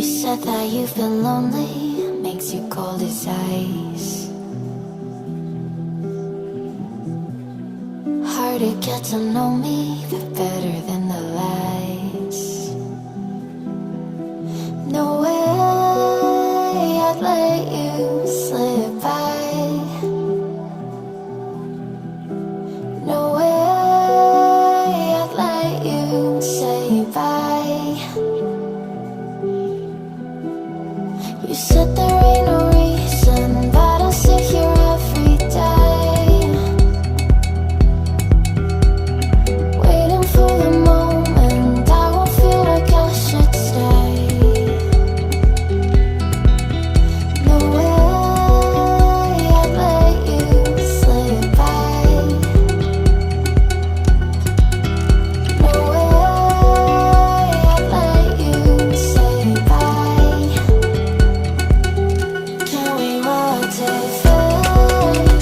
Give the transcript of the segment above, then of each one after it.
said that you feel lonely, makes you cold as ice. Hard to get to know me, but better than the lies. No way I'd let you slip by. No way I'd let you say bye. You said there ain't no reason, but I'll sit here every day, waiting for the moment I won't feel like I should stay. No way I'd let you slip by. No way I'd let you say bye. Can we watch it fade,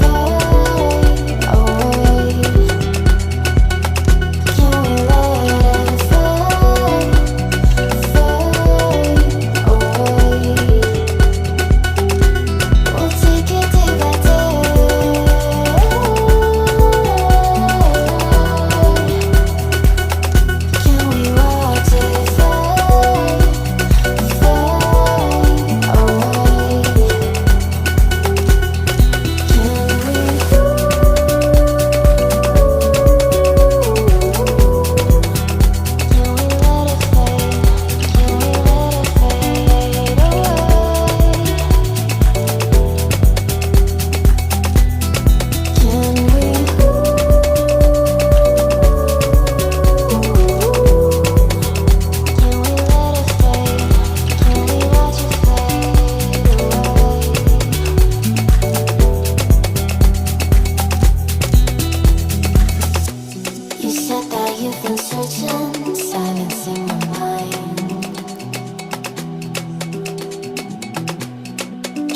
fade away? Can we let it fade, fade away? We'll take it day by day. Can we watch it fade, fade away? You said that you've been searching, silencing your mind,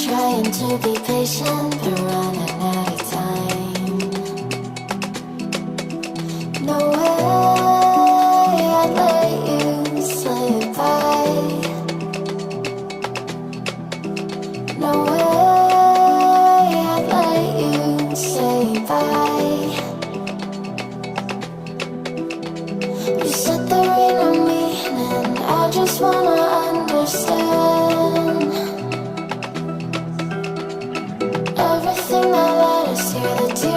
trying to be patient but running